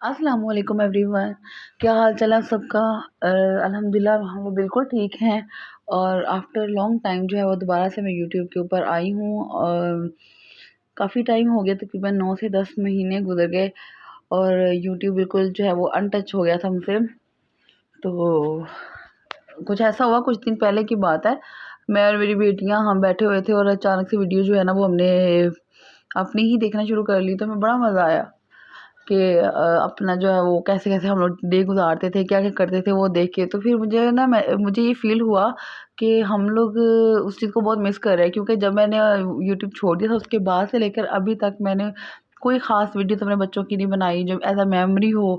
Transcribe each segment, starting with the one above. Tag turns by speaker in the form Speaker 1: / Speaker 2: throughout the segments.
Speaker 1: अस्सलाम वालेकुम एवरीवन। क्या हाल चाल है आप सबका? अल्हम्दुलिल्लाह हम लोग बिल्कुल ठीक हैं। और आफ्टर लॉन्ग टाइम जो है वो दोबारा से मैं यूट्यूब के ऊपर आई हूँ। और काफ़ी टाइम हो गया, तकरीबन 9 से 10 महीने गुजर गए और यूट्यूब बिल्कुल जो है वो अनटच हो गया था हमसे। तो कुछ ऐसा हुआ, कुछ दिन पहले की बात है। मैं और मेरी बेटियां हम बैठे हुए थे और अचानक से वीडियो जो है ना वो हमने अपनी ही देखना शुरू कर ली। तो हमें बड़ा मज़ा आया कि अपना जो है वो कैसे-कैसे हम लोग डे गुज़ारते थे, क्या-क्या करते थे वो देख के। तो फिर मुझे ये फ़ील हुआ कि हम लोग उस चीज़ को बहुत मिस कर रहे हैं, क्योंकि जब मैंने यूट्यूब छोड़ दिया था उसके बाद से लेकर अभी तक मैंने कोई ख़ास वीडियो तो अपने बच्चों की नहीं बनाई जो एज़ अ मेमोरी हो।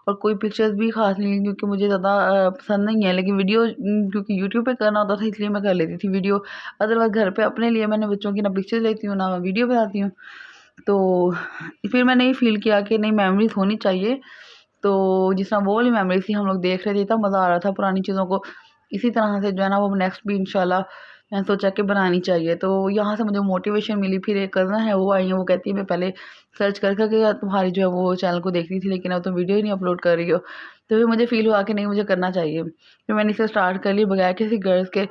Speaker 1: और कोई पिक्चर्स भी ख़ास नहीं ली, क्योंकि मुझे ज़्यादा पसंद नहीं है। लेकिन वीडियो क्योंकि यूट्यूब पे करना होता था इसलिए मैं कर लेती थी वीडियो। अदरवाइज़ घर पे अपने लिए मैंने बच्चों की ना पिक्चर्स लेती हूँ, ना वीडियो बनाती हूँ। तो फिर मैंने ये फ़ील किया कि नहीं, मेमोरीज़ होनी चाहिए। तो जिस तरह वो वाली मेमोरीज़ थी हम लोग देख रहे थे, इतना मज़ा आ रहा था पुरानी चीज़ों को इसी तरह से जो है ना वो नेक्स्ट भी इंशाल्लाह मैंने सोचा कि बनानी चाहिए। तो यहाँ से मुझे मोटिवेशन मिली। फिर एक कज़न है वो आई है, वो कहती है मैं पहले सर्च कर कर के तुम्हारी जो है वो चैनल को देख रही थी, लेकिन अब तुम वीडियो ही नहीं अपलोड कर रही हो। तो फिर मुझे फ़ील हुआ कि नहीं, मुझे करना चाहिए। फिर मैंने इसे स्टार्ट कर ली बगैर किसी गर्ल्स के,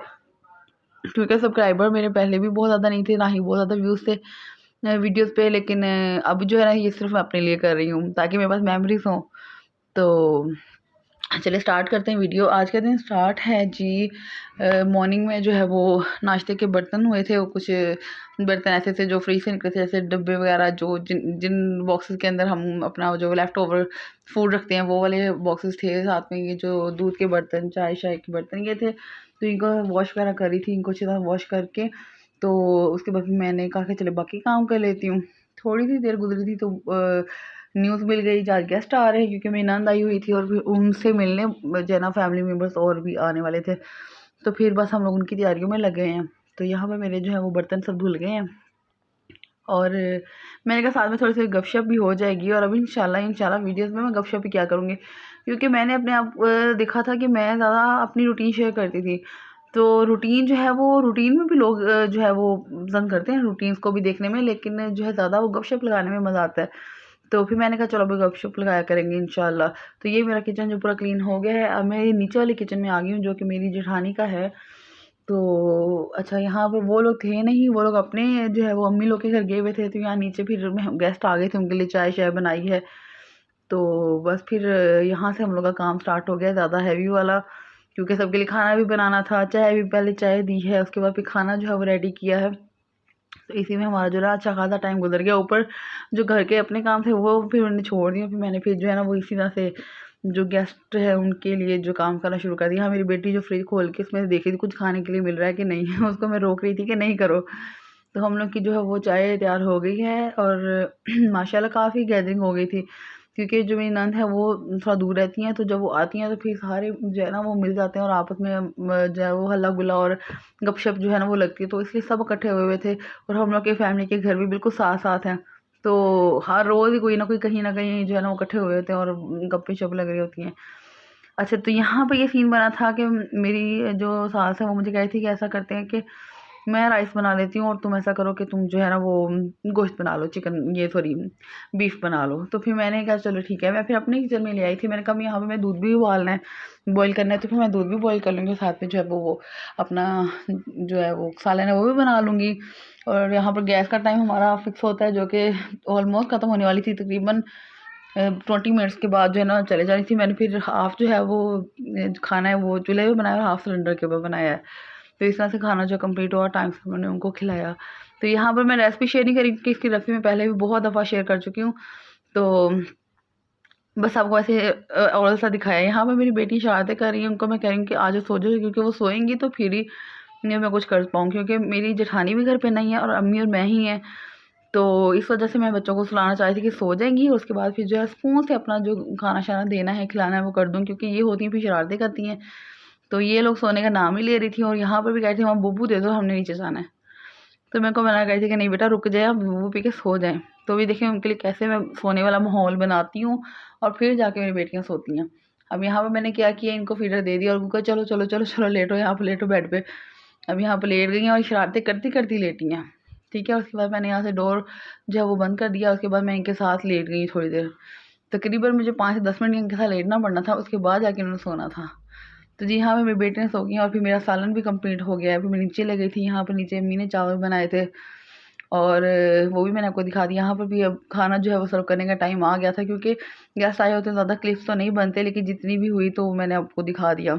Speaker 1: क्योंकि सब्सक्राइबर मेरे पहले भी बहुत ज़्यादा नहीं थे, ना ही बहुत ज़्यादा व्यूज़ थे वीडियोज़ पे। लेकिन अब जो है ना ये सिर्फ़ मैं अपने लिए कर रही हूँ ताकि मेरे पास मेमोरीज़ हों। तो चलिए स्टार्ट करते हैं वीडियो। आज का दिन स्टार्ट है जी। मॉर्निंग में जो है वो नाश्ते के बर्तन हुए थे, वो कुछ बर्तन ऐसे थे जो फ्रिज से निकले थे, जैसे डब्बे वगैरह जो जिन जिन बॉक्सेस के अंदर हम अपना जो लेफ़्ट ओवर फूड रखते हैं वो वाले बॉक्सेस थे। साथ में ये जो दूध के बर्तन, चाय शाय के बर्तन ये थे। तो इनको वॉश वगैरह करी थी, इनको अच्छी तरह वॉश करके तो उसके बाद फिर मैंने कहा कि चलो बाकी काम कर लेती हूँ। थोड़ी सी देर गुजरी थी तो न्यूज़ मिल गई, आज गेस्ट आ रहे हैं, क्योंकि मेरी नंद आई हुई थी और फिर उनसे मिलने जो है ना फैमिली मेम्बर्स और भी आने वाले थे। तो फिर बस हम लोग उनकी तैयारियों में लग गए हैं। तो यहाँ पे मेरे जो है वो बर्तन सब धुल गए हैं और मैंने कहा साथ में थोड़ी सी गपशप भी हो जाएगी। और अब इंशाल्लाह वीडियोज़ में मैं गपशप ही क्या करूँगी, क्योंकि मैंने अपने आप देखा था कि मैं ज़्यादा अपनी रूटीन शेयर करती थी। तो रूटीन जो है वो रूटीन में भी लोग जो है वो पसंद करते हैं रूटीन्स को भी देखने में, लेकिन जो है ज़्यादा वो गपशप लगाने में मज़ा आता है। तो फिर मैंने कहा चलो अभी गपशप लगाया करेंगे इंशाल्लाह। तो ये मेरा किचन जो पूरा क्लीन हो गया है। अब मैं ये नीचे वाले किचन में आ गई हूँ जो कि मेरी जेठानी का है। तो अच्छा, यहाँ पे वो लोग थे नहीं, वो लोग अपने जो है वो अम्मी लोग के घर गए हुए थे। तो यहाँ नीचे फिर गेस्ट आ गए थे, उनके लिए चाय शाय बनाई है। तो बस फिर यहाँ से हम लोग का काम स्टार्ट हो गया ज़्यादा हैवी वाला, क्योंकि सबके लिए खाना भी बनाना था। चाय भी पहले चाय दी है, उसके बाद फिर खाना जो है वो रेडी किया है। तो इसी में हमारा जो है अच्छा खासा टाइम गुजर गया। ऊपर जो घर के अपने काम थे वो फिर मैंने छोड़ दिए। फिर मैंने फिर जो है ना वो इसी तरह से जो गेस्ट है उनके लिए जो काम करना शुरू कर दिया। हाँ, मेरी बेटी जो फ्रिज खोल के उसमें देख रही थी कुछ खाने के लिए मिल रहा है कि नहीं उसको मैं रोक रही थी कि नहीं करो। तो हम लोग की जो है वो चाय तैयार हो गई है और माशाल्लाह काफ़ी गैदरिंग हो गई थी, क्योंकि जो मेरी नंद है वो थोड़ा दूर रहती हैं। तो जब वो आती हैं तो फिर सारे जो है ना वो मिल जाते हैं और आपस में जो है वो हल्ला गुल्ला और गपशप जो है ना वो लगती है। तो इसलिए सब इकट्ठे हुए हुए थे और हम लोग के फैमिली के घर भी बिल्कुल साथ साथ हैं। तो हर रोज़ ही कोई ना कोई कहीं ना कहीं जो है ना वो इकट्ठे हुए होते हैं और गप्पे शप लग रही होती हैं। अच्छा, तो यहाँ पे ये सीन बना था कि मेरी जो सास है वो मुझे कह रही थी कि ऐसा करते हैं कि मैं राइस बना लेती हूँ और तुम ऐसा करो कि तुम जो है ना वो गोश्त बना लो, चिकन ये सॉरी बीफ बना लो। तो फिर मैंने कहा चलो ठीक है। मैं फिर अपने किचन में ले आई थी। मैंने कहा यहाँ पे मैं दूध भी उबालना है, बॉईल करना है, तो फिर मैं दूध भी बॉईल कर लूँगी, साथ में जो है वो अपना जो है वो सालन है वो भी बना लूँगी। और यहाँ पर गैस का टाइम हमारा फिक्स होता है जो कि ऑलमोस्ट ख़त्म होने वाली थी। तकरीबन 20 मिनट्स के बाद जो है ना चले जानी थी। मैंने फिर हाफ़ जो है वो खाना है वो चूल्हे पे बनाया और हाफ़ सिलेंडर के ऊपर बनाया है। तो इस तरह से खाना जो कंप्लीट हुआ टाइम से मैंने उनको खिलाया। तो यहाँ पर मैं रेसिपी शेयर नहीं करी क्योंकि इसकी रेसिपी मैं पहले भी बहुत दफ़ा शेयर कर चुकी हूँ। तो बस आपको ऐसे औरल सा दिखाया। यहाँ पे मेरी बेटी शरारतें कर रही है, उनको मैं कह रही हूँ कि आज सो जाओ, क्योंकि वो सोएँगी तो फिर ही मैं कुछ कर पाऊँ, क्योंकि मेरी जेठानी भी घर पे नहीं है और अम्मी और मैं ही हैं। तो इस वजह से मैं बच्चों को सुलाना चाह रही थी कि सो जाएँगी और उसके बाद फिर जो है सुकून से अपना जो खाना-शाना देना है, खिलाना है वो कर दूँ, क्योंकि ये होती हैं फिर शरारतें करती हैं। तो ये लोग सोने का नाम ही ले रही थी और यहाँ पर भी कह रही थी मम्मा बुब्बू दे दो, हमने नीचे जाना है। तो मेरे को मना कर रही थी कि नहीं बेटा रुक जाए, आप बुब्बू पी के सो जाएँ। तो अभी देखिए उनके लिए कैसे मैं सोने वाला माहौल बनाती हूँ और फिर जाके मेरी बेटियाँ सोती हैं। अब यहाँ पे मैंने क्या किया, इनको फीडर दे दिया और उनको कहा चलो, चलो, चलो, चलो लेटो, यहाँ पे लेटो बेड पे। अब यहाँ पे लेट गई हैं और शरारतें करती-करती लेटी हैं। ठीक है, उसके बाद मैंने यहाँ से डोर जो है वो बंद कर दिया। उसके बाद मैं इनके साथ लेट गई थोड़ी देर। तकरीबन मुझे 5 से 10 मिनट इनके साथ लेटना पड़ना था, उसके बाद जाके उन्होंने सोना था। तो जी हाँ, मेरे बेटे ने सो गई और फिर मेरा सालन भी कंप्लीट हो गया है। फिर मैं नीचे ले गई थी, यहाँ पर नीचे अम्मी ने चावल बनाए थे और वो भी मैंने आपको दिखा दिया। यहाँ पर भी अब खाना जो है वो सर्व करने का टाइम आ गया था, क्योंकि गेस्ट आए होते हैं ज़्यादा क्लिप्स तो नहीं बनते, लेकिन जितनी भी हुई तो मैंने आपको दिखा दिया।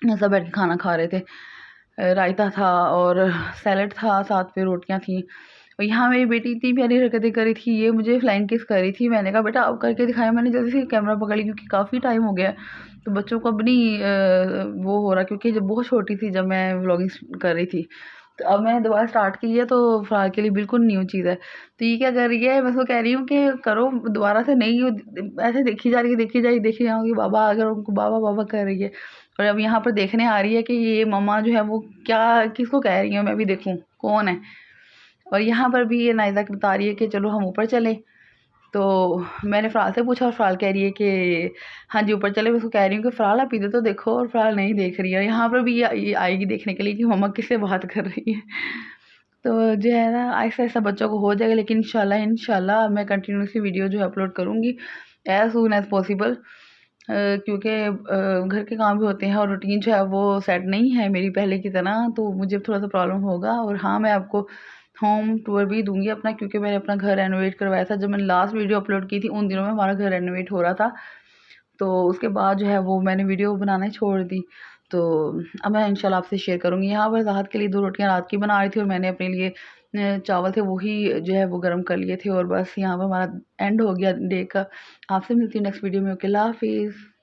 Speaker 1: सब बैठ के खाना खा रहे थे। रायता था और सैलड था, साथ में रोटियां थी। और यहाँ मेरी बेटी इतनी प्यारी हरकतें करी थी, ये मुझे फ्लाइंग किस कर रही थी। मैंने कहा बेटा अब करके दिखाया। मैंने जल्दी से कैमरा पकड़ लिया क्योंकि काफ़ी टाइम हो गया, तो बच्चों को अब नहीं वो हो रहा, क्योंकि जब बहुत छोटी थी जब मैं व्लॉगिंग कर रही थी। तो अब मैंने दोबारा स्टार्ट की है, तो फ़िलहाल के लिए बिल्कुल न्यू चीज़ है। तो ये क्या कर रही है, मैं उसको कह रही हूँ कि करो दोबारा से, नहीं ऐसे देखी जा रही है, देखी जाऊँगी बाबा, अगर उनको बाबा बाबा कर रही है। और अब यहाँ पर देखने आ रही है कि ये मम्मा जो है वो क्या किसको कह रही है, मैं भी देखूँ कौन है। और यहाँ पर भी ये नायज़ा बता रही है कि चलो हम ऊपर चलें। तो मैंने फ़राल से पूछा और फ़राल कह रही है कि हाँ जी ऊपर चले। मैं उसको कह रही हूँ कि फ़राल आप इधर तो देखो, और फ़राल नहीं देख रही है। यहाँ पर भी ये आएगी देखने के लिए कि मम्मा किससे बात कर रही है। तो जो है ना आहिस्ता-आहिस्ता बच्चों को हो जाएगा, लेकिन इंशाल्लाह मैं कंटिन्यूअसली वीडियो जो है अपलोड करूँगी एज़ सून एज़ पॉसिबल। क्योंकि घर के काम भी होते हैं और रूटीन जो है वो सेट नहीं है मेरी पहले की तरह, तो मुझे थोड़ा-सा प्रॉब्लम होगा। और हाँ, मैं आपको होम टूर भी दूँगी अपना, क्योंकि मैंने अपना घर रेनोवेट करवाया था। जब मैंने लास्ट वीडियो अपलोड की थी उन दिनों में हमारा घर रेनोवेट हो रहा था, तो उसके बाद जो है वो मैंने वीडियो बनाना ही छोड़ दी। तो अब मैं इंशाल्लाह आपसे शेयर करूँगी। यहाँ पर रात के लिए 2 रोटियाँ रात की बना रही थी और मैंने अपने लिए चावल थे वही जो है वो गरम कर लिए थे। और बस यहाँ पर हमारा एंड हो गया डे का। आपसे मिलती हूँ नेक्स्ट वीडियो में। ओके, अल्लाह हाफ़िज़।